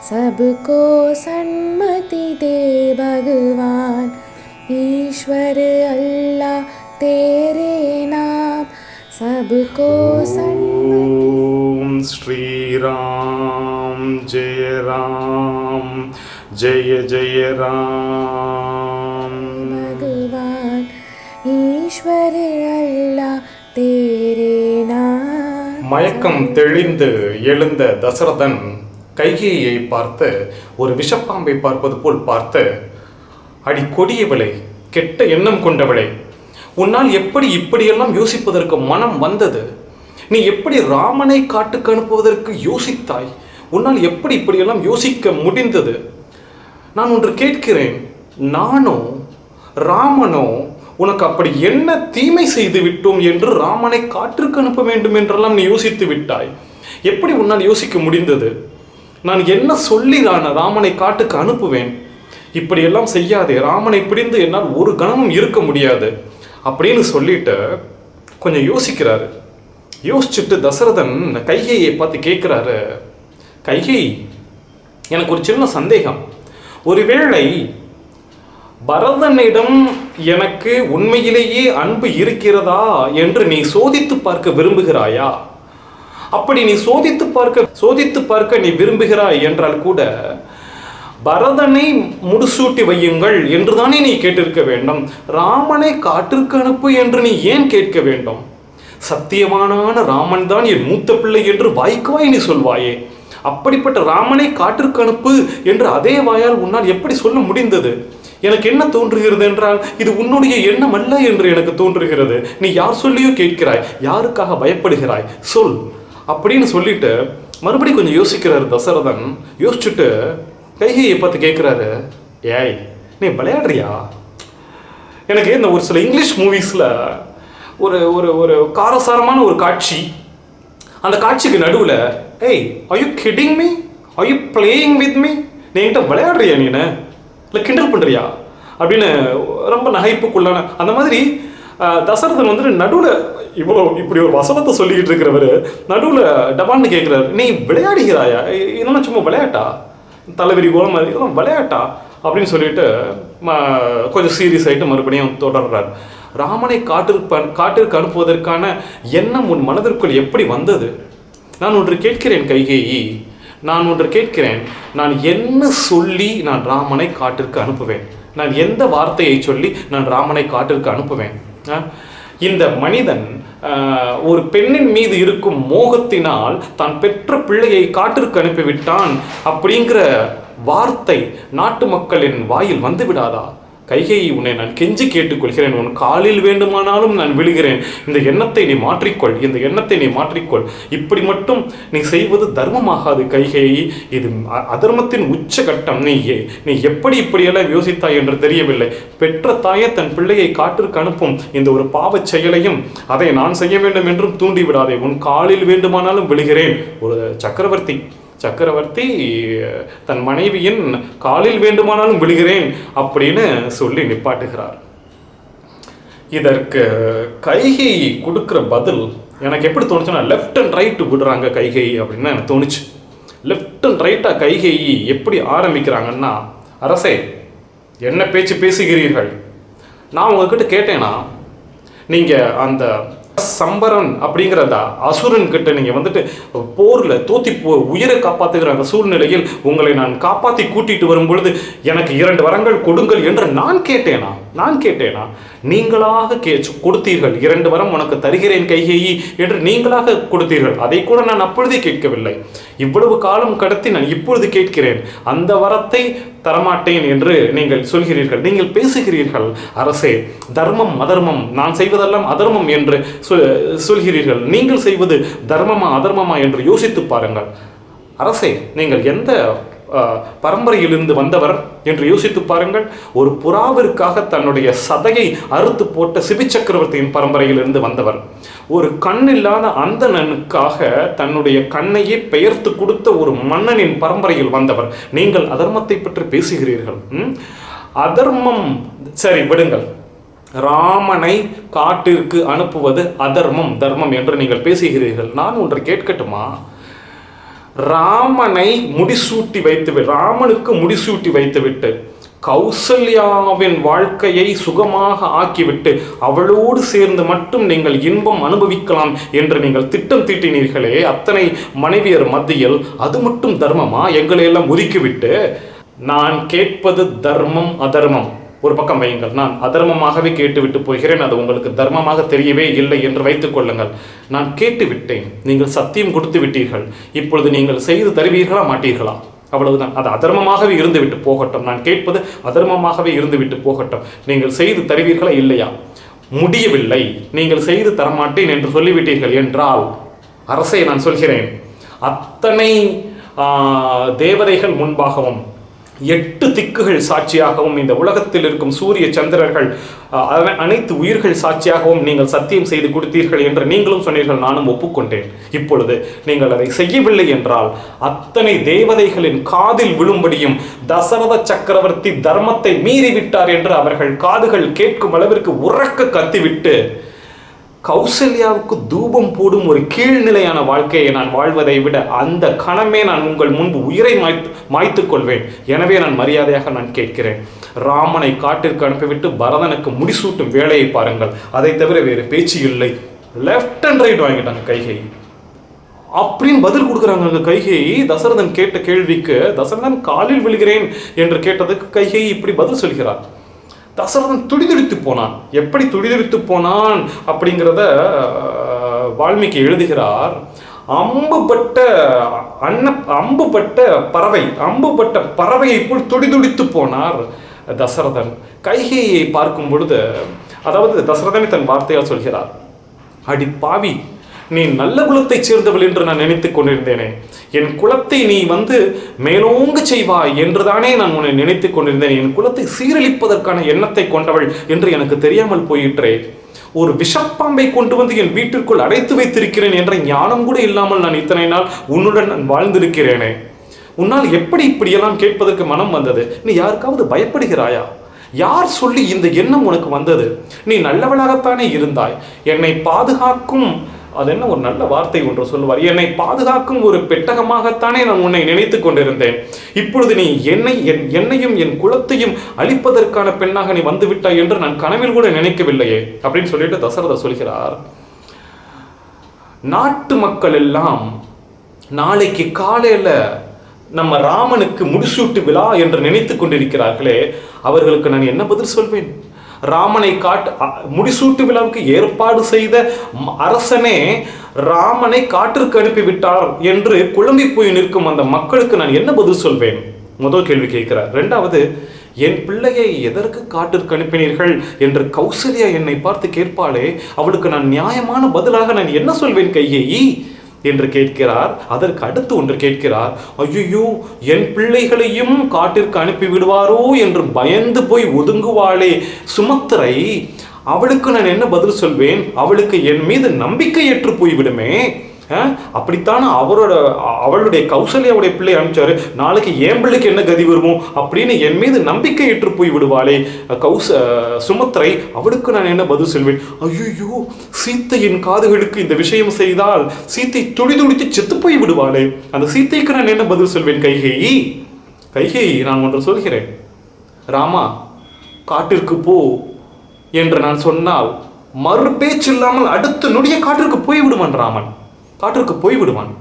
सबको सन्मति दे भगवान, ईश्वर अल्लाह तेरे नाम, सबको सन्मति। ओम श्री राम जय राम जय जय राम। भगवान ईश्वर अल्लाह तेरे नाम। மயக்கம் தெளிந்து எழுந்த தசரதன் கைகேயியை பார்த்து ஒரு விஷப்பாம்பை பார்ப்பது போல் பார்த்து, அடி கொடியவளை, கெட்ட எண்ணம் கொண்டவளை, உன்னால் எப்படி இப்படியெல்லாம் யோசிப்பதற்கு மனம் வந்தது? நீ எப்படி ராமனை காட்டுக்கு அனுப்புவதற்கு யோசித்தாய்? உன்னால் எப்படி இப்படியெல்லாம் யோசிக்க முடிந்தது? நான் ஒன்று கேட்கிறேன், நானோ ராமனோ உனக்கு அப்படி என்ன தீமை செய்து விட்டோம் என்று ராமனை காற்றுக்கு அனுப்ப வேண்டும் என்றெல்லாம் நீ யோசித்து விட்டாய்? எப்படி உன்னால் யோசிக்க முடிந்தது? நான் என்ன சொல்லி நான் ராமனை காட்டுக்கு அனுப்புவேன்? இப்படியெல்லாம் செய்யாதே, ராமனை பிடிந்து என்னால் ஒரு கணமும் இருக்க முடியாது அப்படின்னு சொல்லிட்டு கொஞ்சம் யோசிக்கிறாரு. யோசிச்சுட்டு தசரதன் கைகேயை பார்த்து கேட்குறாரு, கைகேயி, எனக்கு ஒரு சின்ன சந்தேகம். ஒருவேளை பரதனிடம் எனக்கு உண்மையிலேயே அன்பு இருக்கிறதா என்று நீ சோதித்து பார்க்க விரும்புகிறாயா? அப்படி நீ சோதித்து பார்க்க நீ விரும்புகிறாய் என்றால் கூட பரதனை முடிசூட்டி வையுங்கள் என்றுதானே நீ கேட்டிருக்க வேண்டும். ராமனை காட்டிற்கு அனுப்பு என்று நீ ஏன் கேட்க வேண்டும்? சத்தியமான ராமன் தான் என் மூத்த பிள்ளை என்று வாய்க்குவாய் நீ சொல்வாயே. அப்படிப்பட்ட ராமனை காட்டிற்கு அனுப்பு என்று அதே வாயால் உன்னால் எப்படி சொல்ல முடிந்தது? எனக்கு என்ன தோன்றுகிறது என்றால், இது உன்னுடைய எண்ணம் அல்ல என்று எனக்கு தோன்றுகிறது. நீ யார் சொல்லியோ கேட்கிறாய், யாருக்காக பயப்படுகிறாய், சொல் அப்படின்னு சொல்லிட்டு மறுபடியும் கொஞ்சம் யோசிக்கிறாரு தசரதன். யோசிச்சுட்டு கைகேயை பார்த்து கேட்குறாரு, ஏய் நீ விளையாடுறியா? எனக்கு இந்த ஒரு சில இங்கிலீஷ் மூவிஸில் ஒரு ஒரு ஒரு காரசாரமான ஒரு காட்சி, அந்த காட்சிக்கு நடுவில், ஏய் are you kidding me, are you playing with me, நீ என்கிட்ட விளையாடுறியா, நீனு இல்லை கிண்டல் பண்ணுறியா அப்படின்னு ரொம்ப நகைப்புக்குள்ளான அந்த மாதிரி தசரதன் வந்துட்டு நடுவில் இப்படி ஒரு வசனத்தை சொல்லிக்கிட்டு இருக்கிறவர் நடுவில் டபான்னு கேட்குறாரு, நீ விளையாடுகிறாயா, இதெல்லாம் சும்மா விளையாட்டா, தலைவரி கோலம் மாதிரி இதெல்லாம் விளையாட்டா அப்படின்னு சொல்லிட்டு கொஞ்சம் சீரியஸ் ஆகிட்டு மறுபடியும் தொடர்றார். ராமனை காட்டிற்கு அனுப்புவதற்கான எண்ணம் உன் மனதிற்குள் எப்படி வந்தது? நான் ஒன்று கேட்கிறேன் கைகேயி, நான் என்ன சொல்லி நான் ராமனை காட்டிற்கு அனுப்புவேன்? நான் எந்த வார்த்தையை சொல்லி நான் ராமனை காட்டிற்கு அனுப்புவேன்? இந்த மனிதன் ஒரு பெண்ணின் மீது இருக்கும் மோகத்தினால் தான் பெற்ற பிள்ளையை காட்டிற்கு அனுப்பிவிட்டான் அப்படிங்கிற வார்த்தை நாட்டு மக்களின் வாயில் வந்து விடாதா? கைகேயி, உன்னை நான் கெஞ்சி கேட்டுக்கொள்கிறேன், உன் காலில் வேண்டுமானாலும் நான் விழுகிறேன். இந்த எண்ணத்தை நீ மாற்றிக்கொள். இப்படி மட்டும் நீ செய்வது தர்மமாகாது கைகேயி. இது அதர்மத்தின் உச்சகட்டம். நீ எப்படி இப்படியெல்லாம் யோசித்தாய் என்று தெரியவில்லை. பெற்ற தாயே தன் பிள்ளையை காட்டிற்கு அனுப்பும் இந்த ஒரு பாவச் செயலையும் அதை நான் செய்ய வேண்டும் என்றும் தூண்டிவிடாதே. உன் காலில் வேண்டுமானாலும் விழுகிறேன். ஒரு சக்கரவர்த்தி தன் மனைவியின் காலில் வேண்டுமானாலும் விழுகிறேன் அப்படின்னு சொல்லி நிப்பாட்டுகிறார். இதற்கு கைகேயி கொடுக்குற பதில் எனக்கு எப்படி தோணுச்சுன்னா, லெஃப்ட் அண்ட் ரைட் விடுறாங்க கைகேயி அப்படின்னு எனக்கு தோணுச்சு. லெஃப்ட் அண்ட் ரைட்டாக கைகேயி எப்படி ஆரம்பிக்கிறாங்கன்னா, அரசே என்ன பேச்சு பேசுகிறீர்கள்? நான் உங்ககிட்ட கேட்டேன்னா, நீங்கள் அந்த சம்பரன் அப்படிங்கிற அந்த அசுரன் கிட்ட நீங்க வந்துட்டு போர்ல தோத்தி உயிரை காப்பாத்துகிற அந்த சூழ்நிலையில் உங்களை நான் காப்பாத்தி கூட்டிட்டு வரும் பொழுது எனக்கு 2 வரங்கள் கொடுங்கள் என்று நான் கேட்டேனா? நீங்களாக கொடுத்தீர்கள். 2 வரம் உனக்கு தருகிறேன் கைகேயி என்று நீங்களாக கொடுத்தீர்கள். அதை கூட நான் அப்பொழுதே கேட்கவில்லை. இவ்வளவு காலம் கடத்தி நான் இப்பொழுது கேட்கிறேன். அந்த வரத்தை தரமாட்டேன் என்று நீங்கள் சொல்கிறீர்கள், நீங்கள் பேசுகிறீர்கள். அரசே, தர்மம் அதர்மம், நான் செய்வதெல்லாம் அதர்மம் என்று சொல்கிறீர்கள். நீங்கள் செய்வது தர்மமா அதர்மமா என்று யோசித்து பாருங்கள். அரசே, நீங்கள் எந்த பரம்பரையிலிருந்து வந்தவர் என்று யோசித்து பாருங்கள். ஒரு புறாவிற்காக தன்னுடைய சதையை அறுத்து போட்ட சிபி சக்கரவர்த்தியின் பரம்பரையிலிருந்து வந்தவர். ஒரு கண்ணில்லாத அந்தணனுக்காக தன்னுடைய கண்ணையே பெயர்த்து கொடுத்த ஒரு மன்னனின் பரம்பரையில் வந்தவர். நீங்கள் அதர்மத்தை பற்றி பேசுகிறீர்கள். அதர்மம் சரி விடுங்கள். ராமனை காட்டிற்கு அனுப்புவது அதர்மம் தர்மம் என்று நீங்கள் பேசுகிறீர்கள். நான் ஒன்றை கேட்கட்டுமா? ராமனுக்கு முடிசூட்டி வைத்துவிட்டு கௌசல்யாவின் வாழ்க்கையை சுகமாக ஆக்கிவிட்டு அவளோடு சேர்ந்து மட்டும் நீங்கள் இன்பம் அனுபவிக்கலாம் என்று நீங்கள் திட்டம் தீட்டினீர்களே அத்தனை மனைவியர் மத்தியில், அது மட்டும் தர்மமா? எங்களை எல்லாம் ஒதுக்கிவிட்டு நான் கேட்பது தர்மம் அதர்மம் ஒரு பக்கம் வையுங்கள். நான் அதர்மமாகவே கேட்டுவிட்டு போகிறேன், அது உங்களுக்கு தர்மமாக தெரியவே இல்லை என்று வைத்துக் கொள்ளுங்கள். நான் கேட்டுவிட்டேன், நீங்கள் சத்தியம் கொடுத்து விட்டீர்கள், இப்பொழுது நீங்கள் செய்து தருவீர்களா மாட்டீர்களா? அவ்வளவுதான். அது அதர்மமாகவே இருந்துவிட்டு போகட்டும். நான் கேட்பது அதர்மமாகவே இருந்துவிட்டு போகட்டும். நீங்கள் செய்து தருவீர்களா இல்லையா? முடியவில்லை, நீங்கள் செய்து தரமாட்டேன் என்று சொல்லிவிட்டீர்கள் என்றால், அரசை நான் சொல்கிறேன், அத்தனை தேவதைகள் முன்பாகவும் 8 திக்குகள் சாட்சியாகவும் இந்த உலகத்தில் இருக்கும் சூரிய சந்திரர்கள் அனைத்து உயிர்கள் சாட்சியாகவும் நீங்கள் சத்தியம் செய்து கொடுத்தீர்கள் என்று நீங்களும் சொன்னீர்கள், நானும் ஒப்புக்கொண்டேன். இப்பொழுது நீங்கள் அதை செய்யவில்லை என்றால் அத்தனை தேவதைகளின் காதில் விழும்படியும் தசரத சக்கரவர்த்தி தர்மத்தை மீறிவிட்டார் என்று அவர்கள் காதுகள் கேட்கும் அளவிற்கு உறக்க கத்திவிட்டு கௌசல்யாவுக்கு தூபம் போடும் ஒரு கீழ்நிலையான வாழ்க்கையை நான் வாழ்வதை விட அந்த கணமே நான் உங்கள் முன்பு உயிரை மாய்த்துக் கொள்வேன். எனவே நான் மரியாதையாக நான் கேட்கிறேன், ராமனை காட்டிற்கு அனுப்பிவிட்டு பரதனுக்கு முடிசூட்டும் வேலையை பாருங்கள். அதை தவிர வேறு பேச்சு இல்லை. லெஃப்ட் அண்ட் ரைட் வாங்கிட்டாங்க கைகேயி அப்படின்னு பதில் கொடுக்குறாங்க. கைகேயி தசரதன் கேட்ட கேள்விக்கு, தசரதன் காலில் விழுகிறேன் என்று கேட்டதுக்கு கைகேயி இப்படி பதில் சொல்கிறார். தசரதன் துடிதுடித்து போனான். எப்படி துடிதுடித்து போனான் அப்படிங்கிறத வால்மீகி எழுதுகிறார். அம்புபட்ட பறவையை போல் துடிதுடித்து போனார் தசரதன். கைகேயை பார்க்கும் பொழுது, அதாவது தசரதனை தன் வார்த்தையால் சொல்கிறார், அடி பாவி, நீ நல்ல குலத்தைச் சேர்ந்தவள் என்று நான் நினைத்துக் கொண்டிருந்தேனே, என் குலத்தை நீ மேலோங்க செய்வாய் என்றுதானே நான் உன்னை நினைத்துக் கொண்டிருந்தேன். என் குலத்தை சீரழிப்பதற்கான எண்ணத்தை கொண்டவள் என்று எனக்கு தெரியாமல் போயிற்றே. ஒரு விஷப்பாம்பை கொண்டு வந்து என் வீட்டிற்குள் அடைத்து வைத்திருக்கிறேன் என்ற ஞானம் கூட இல்லாமல் நான் இத்தனை நாள் உன்னுடன் நான் வாழ்ந்திருக்கிறேனே. உன்னால் எப்படி இப்படியெல்லாம் கேட்பதற்கு மனம் வந்தது? நீ யாருக்காவது பயப்படுகிறாயா? யார் சொல்லி இந்த எண்ணம் உனக்கு வந்தது? நீ நல்லவளாகத்தானே இருந்தாய். என்னை பாதுகாக்கும், அது என்ன ஒரு நல்ல வார்த்தை ஒன்று சொல்லுவார், என்னை பாதுகாக்கும் ஒரு பெட்டகமாகத்தானே நான் உன்னை நினைத்துக் கொண்டிருந்தேன். இப்பொழுது நீ என்னையும் என் குலத்தையும் அழிப்பதற்கான பெண்ணாக நீ வந்து விட்டாய் என்று நான் கனவில் கூட நினைக்கவில்லையே அப்படின்னு சொல்லிட்டு தசரதர் சொல்கிறார். நாட்டு மக்கள் எல்லாம் நாளைக்கு காலையில நம்ம ராமனுக்கு முடிசூட்டு விழா என்று நினைத்துக் கொண்டிருக்கிறார்களே, அவர்களுக்கு நான் என்ன பதில் சொல்வேன்? ராமனை முடிசூட்டு விழாவுக்கு ஏற்பாடு செய்த அரசனே ராமனை காட்டிற்கு அனுப்பிவிட்டார் என்று குழம்பி போய் நிற்கும் அந்த மக்களுக்கு நான் என்ன பதில் சொல்வேன்? முதல் கேள்வி கேட்கிறார். இரண்டாவது, என் பிள்ளையை எதற்கு காட்டிற்கு அனுப்பினீர்கள் என்று கௌசல்யா என்னை பார்த்து கேட்பாளே, அவளுக்கு நான் நியாயமான பதிலாக நான் என்ன சொல்வேன் கைகேயி என்று கேட்கிறார். அதற்கு அடுத்து ஒன்று கேட்கிறார், ஐயோ, என் பிள்ளைகளையும் காட்டிற்கு அனுப்பி விடுவாரோ என்று பயந்து போய் ஒதுங்குவாளே சுமத்திரை, அவளுக்கு நான் என்ன பதில் சொல்வேன்? அவளுக்கு என் மீது நம்பிக்கையற்று போய்விடுமே. அப்படித்தானே அவளுடைய கௌசல்யாவுடைய பிள்ளை அனுப்பிச்சாரு, நாளைக்கு என் பிள்ளைக்கு என்ன கதி வருமோ அப்படின்னு என் மீது நம்பிக்கையற்று போய் விடுவாளே சுமத்திரை, அவளுக்கு நான் என்ன பதில் சொல்வேன்? ஐயோ, சீத்தையின் காதுகளுக்கு இந்த விஷயம் செய்தால் சீத்தை துடிதுடித்து செத்து போய் விடுவாளே, அந்த சீத்தைக்கு நான் என்ன பதில் சொல்வேன்? கைகேயி, நான் ஒன்று சொல்கிறேன், ராமா காட்டிற்கு போ என்று நான் சொன்னால் மறு பேச்சு இல்லாமல் அடுத்த நொடிய காட்டிற்கு போய்விடுவான். ராமன் காட்டிற்கு போய்விடுவான்.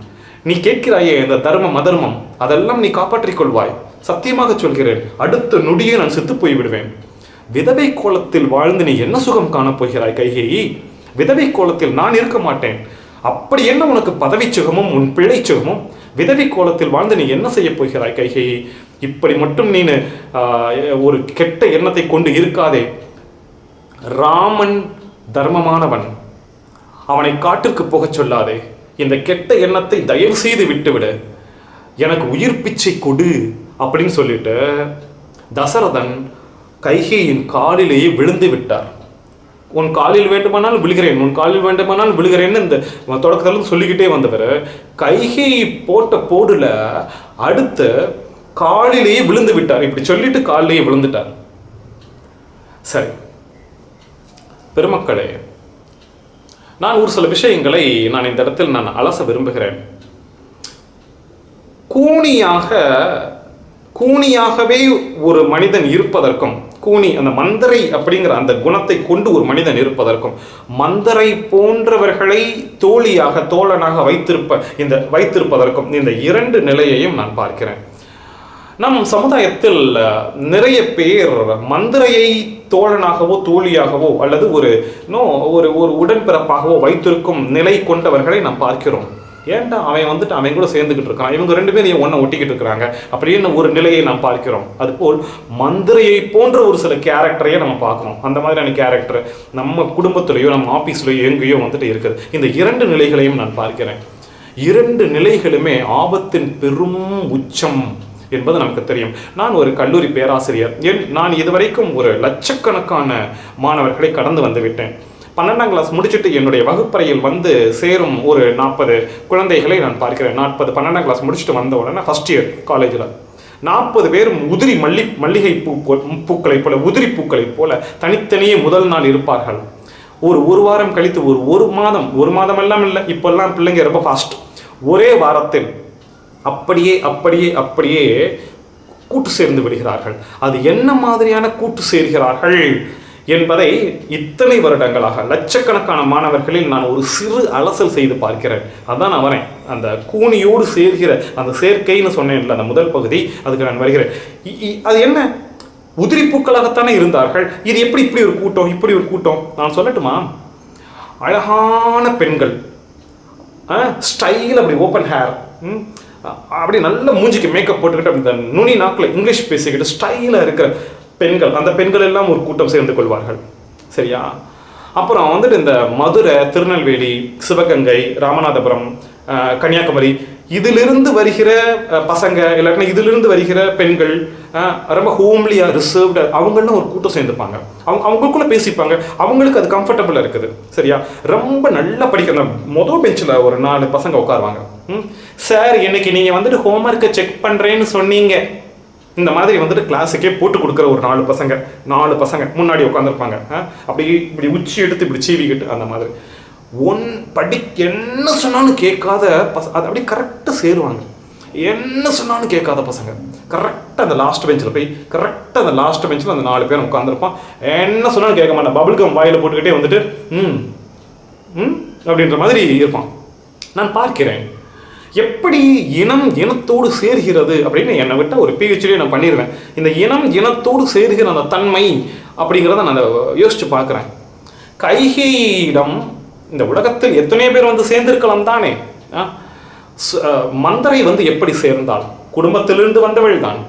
நீ கேட்கிறாயே இந்த தர்மம் அதர்மம், அதெல்லாம் நீ காப்பாற்றிக் கொள்வாய். சத்தியமாக சொல்கிறேன், அடுத்த நொடியே நான் செத்து போய்விடுவேன். விதவை கோலத்தில் வாழ்ந்து நீ என்ன சுகம் காணப்போகிறாய் கைகேயி? விதவை கோலத்தில் நான் இருக்க மாட்டேன். அப்படி என்ன உனக்கு பதவி சுகமும் உன் பிள்ளை சுகமும்? விதவை கோலத்தில் வாழ்ந்து நீ என்ன செய்ய போகிறாய் கைகேயி? இப்படி மட்டும் நீ ஒரு கெட்ட எண்ணத்தை கொண்டு இருக்காதே. ராமன் தர்மமானவன், அவனை காட்டிற்கு போக சொல்லாதே. இந்த கெட்ட எண்ணத்தை தயவு செய்து விட்டுவிடு, எனக்கு உயிர் பிச்சை கொடு அப்படின்னு சொல்லிட்டு தசரதன் கைகேயின் காலிலேயே விழுந்து விட்டார். உன் காலில் வேண்டுமானால் விழுகிறேன், உன் காலில் வேண்டுமானால் விழுகிறேன்னு இந்த தொடக்கத்தில் சொல்லிக்கிட்டே வந்தவர் கைகேயி போட்ட போடுல அடுத்து காலிலேயே விழுந்து விட்டார். இப்படி சொல்லிட்டு காலிலேயே விழுந்துட்டார். சரி பெருமக்களே, நான் ஒரு சில விஷயங்களை நான் இந்த இடத்தில் நான் அலச விரும்புகிறேன். கூனியாக கூனியாகவே ஒரு மனிதன் இருப்பதற்கும், கூனி அந்த மந்தரை அப்படிங்கிற அந்த குணத்தை கொண்டு ஒரு மனிதன் இருப்பதற்கும், மந்தரை போன்றவர்களை தோழியாக தோழனாக வைத்திருப்பதற்கும் இந்த இரண்டு நிலையையும் நான் பார்க்கிறேன். நம் சமுதாயத்தில் நிறைய பேர் மந்திரையை தோழனாகவோ தோழியாகவோ அல்லது ஒரு ஒரு உடன்பிறப்பாகவோ வைத்திருக்கும் நிலை கொண்டவர்களை நாம் பார்க்கிறோம். ஏன்டா அவன் கூட சேர்ந்துக்கிட்டு இருக்கான், இவங்க ரெண்டு பேரும் ஒன்றை ஒட்டிக்கிட்டு இருக்கிறாங்க அப்படின்னு ஒரு நிலையை நாம் பார்க்கிறோம். அதுபோல் மந்திரையை போன்ற ஒரு சில கேரக்டரையே நம்ம பார்க்கணும். அந்த மாதிரியான கேரக்டர் நம்ம குடும்பத்திலேயோ நம்ம ஆஃபீஸ்லையோ எங்கேயோ இருக்குது. இந்த இரண்டு நிலைகளையும் நான் பார்க்கிறேன். இரண்டு நிலைகளுமே ஆபத்தின் பெரும் உச்சம் என்பது நமக்கு தெரியும். நான் ஒரு கல்லூரி பேராசிரியர். நான் இதுவரைக்கும் ஒரு லட்சக்கணக்கான மாணவர்களை கடந்து வந்து விட்டேன். 12ஆம் கிளாஸ் முடிச்சுட்டு என்னுடைய வகுப்பறையில் வந்து சேரும் ஒரு 40 குழந்தைகளை நான் பார்க்கிறேன். 12ஆம் கிளாஸ் முடிச்சுட்டு வந்த உடனே ஃபர்ஸ்ட் இயர் காலேஜில் 40 பேரும் உதிரி மல்லிகை பூக்களைப் போல, உதிரி பூக்களைப் போல தனித்தனியே முதல் நாள் இருப்பார்கள். ஒரு வாரம் கழித்து ஒரு மாதம் எல்லாம் இல்லை, இப்போல்லாம் பிள்ளைங்க ரொம்ப ஃபாஸ்ட். ஒரே வாரத்தில் அப்படியே கூட்டு சேர்ந்து விடுகிறார்கள். அது என்ன மாதிரியான கூட்டு சேர்கிறார்கள் என்பதை இத்தனை வருடங்களாக லட்சக்கணக்கான மாணவர்களில் நான் ஒரு சிறு அலசல் செய்து பார்க்கிறேன். அதான் நான் வரேன். அந்த கூனியோடு சேர்கிற அந்த சேர்க்கைன்னு சொன்னேன்ல, அந்த முதல் பகுதி, அதுக்கு நான் வருகிறேன். அது என்ன, உதிரி பூக்களாகத்தானே இருந்தார்கள். இது எப்படி இப்படி ஒரு கூட்டம் நான் சொல்லட்டுமா? அழகான பெண்கள், ஸ்டைல், அப்படி ஓப்பன் ஹேர், அப்படி நல்ல மூஞ்சிக்கு மேக்கப் போட்டுக்கிட்டு அந்த நுனி நாக்கில் இங்கிலீஷ் பேசிக்கிட்டு ஸ்டைலாக இருக்கிற பெண்கள், அந்த பெண்கள் எல்லாம் ஒரு கூட்டம் சேர்ந்து கொள்வார்கள். சரியா? அப்புறம் இந்த மதுரை, திருநெல்வேலி, சிவகங்கை, ராமநாதபுரம், கன்னியாகுமரி, இதிலிருந்து வருகிற பசங்க இல்லாட்டினா இதிலிருந்து வருகிற பெண்கள் ரொம்ப ஹோம்லியாக ரிசர்வ்டு, அவங்களும் ஒரு கூட்டம் சேர்ந்துப்பாங்க. அவங்களுக்குள்ள பேசிப்பாங்க. அவங்களுக்கு அது கம்ஃபர்டபுளாக இருக்குது. சரியா? ரொம்ப நல்லா படிக்கிற மொதல் பெஞ்சில் ஒரு 4 பசங்க உட்காருவாங்க. சார், இன்னைக்கு நீங்கள் ஹோம்ஒர்க்கை செக் பண்ணுறேன்னு சொன்னீங்க. இந்த மாதிரி கிளாஸுக்கே போட்டு கொடுக்குற ஒரு 4 பசங்க முன்னாடி உட்காந்துருப்பாங்க. அப்படி இப்படி உச்சி எடுத்து இப்படி சீவிக்கிட்டு அந்த மாதிரி என்ன சொன்னாலும் கேட்காத அது அப்படி கரெக்டாக சேருவாங்க. என்ன சொன்னாலும் கேட்காத பசங்க கரெக்டாக அந்த லாஸ்ட் பெஞ்சில் போய் அந்த 4 பேரும் உட்காந்துருப்பான். என்ன சொன்னாலும் கேட்க மாட்டான். பபுள்கம் வாயில் போட்டுக்கிட்டே அப்படின்ற மாதிரி இருப்பான். நான் பார்க்கிறேன் எப்படி இனத்தோடு சேர்கிறது அப்படின்னு. என்னை விட்டால் ஒரு PhD நான் பண்ணிடுவேன். இந்த இனத்தோடு சேர்கிற அந்த தன்மை அப்படிங்கிறத நான் யோசிச்சு பார்க்குறேன். கைகேயிடம் இந்த உலகத்தில் எத்தனையோ பேர் சேர்ந்திருக்கலாம் தானே. மந்தரை எப்படி சேர்ந்தாள்? குடும்பத்திலிருந்து வந்தவள் தான்.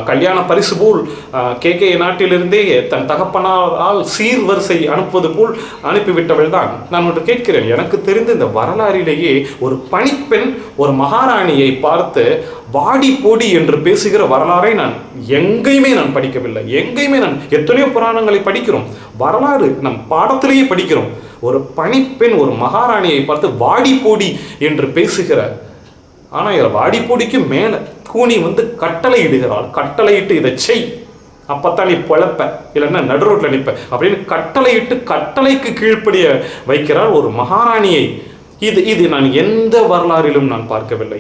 கல்யாண பரிசு போல் KK நாட்டிலிருந்தே தன் தகப்பனால் சீர்வரிசை அனுப்புவது போல் அனுப்பிவிட்டவள் தான். நான் ஒன்று கேட்கிறேன். எனக்கு தெரிந்த இந்த வரலாறிலேயே ஒரு பணிப்பெண் ஒரு மகாராணியை பார்த்து வாடி போடி என்று பேசுகிற வரலாறை நான் எங்கேயுமே படிக்கவில்லை. எத்தனையோ புராணங்களை படிக்கிறோம், வரலாறு நம் பாடத்திலேயே படிக்கிறோம். ஒரு பணிப்பெண் ஒரு மகாராணியை பார்த்து வாடி போடி என்று பேசுகிற, ஆனால் இதில் வாடிப்பொடிக்கு மேலே கூனி கட்டளை இடுகிறாள். கட்டளையிட்டு இதை செய், அப்பத்தான் நீ பொழப்ப, இல்லைன்னா நடு ரோட்டில் நிற்ப அப்படின்னு கட்டளையிட்டு கட்டளைக்கு கீழ்ப்படிய வைக்கிறாள் ஒரு மகாராணியை. இது நான் எந்த வரலாறிலும் நான் பார்க்கவில்லை.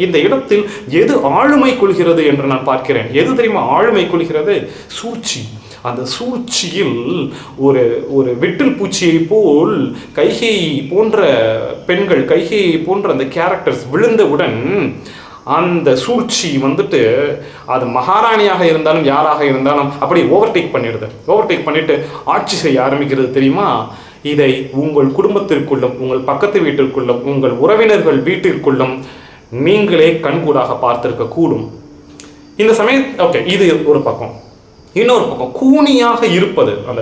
இந்த இடத்தில் எது ஆளுமை கொள்கிறது என்று நான் பார்க்கிறேன். எது தெரியுமா ஆளுமை கொள்கிறது? சூழ்ச்சி. அந்த சூழ்ச்சியில் ஒரு விட்டில் பூச்சியை போல் கைகேயி போன்ற பெண்கள், கைகேயி போன்ற அந்த கேரக்டர்ஸ் விழுந்தவுடன் அந்த சூழ்ச்சி அது மகாராணியாக இருந்தாலும் யாராக இருந்தாலும் அப்படி ஓவர்டேக் பண்ணிட்டு ஆட்சி செய்ய ஆரம்பிக்கிறது. தெரியுமா? இதை உங்கள் குடும்பத்திற்குள்ளும், உங்கள் பக்கத்து வீட்டிற்குள்ளும், உங்கள் உறவினர்கள் வீட்டிற்குள்ளும் நீங்களே கண்கூடாக பார்த்திருக்க கூடும். இந்த ஓகே, இது ஒரு பக்கம். இன்னொரு பக்கம் கூனியாக இருப்பது. அந்த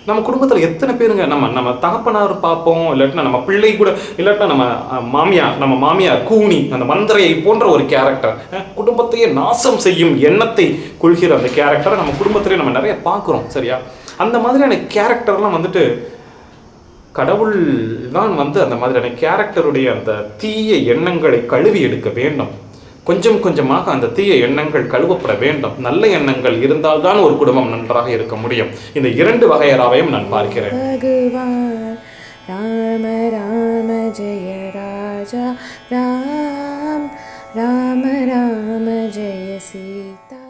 நம்ம குடும்பத்தில் எத்தனை பேருங்க நம்ம தகப்பனார் பார்ப்போம், இல்லாட்டினா நம்ம பிள்ளை கூட, இல்லாட்டினா நம்ம மாமியார் கூனி, அந்த மந்திரையை போன்ற ஒரு கேரக்டர், குடும்பத்தையே நாசம் செய்யும் எண்ணத்தை கொள்கிற அந்த கேரக்டரை நம்ம குடும்பத்திலே நம்ம நிறைய பார்க்குறோம். சரியா? அந்த மாதிரியான கேரக்டர்லாம் கடவுள் தான் அந்த மாதிரியான கேரக்டருடைய அந்த தீய எண்ணங்களை கழுவி எடுக்க வேண்டும். கொஞ்சம் கொஞ்சமாக அந்த தீய எண்ணங்கள் கழுவப்பட வேண்டும். நல்ல எண்ணங்கள் இருந்தால்தான் ஒரு குடும்பம் நன்றாக இருக்க முடியும். இந்த 2 வகையராவையும் நான் பார்க்கிறேன். பகவான் ராம ராம ஜெய ராஜா ராம். राम राम जय सीता।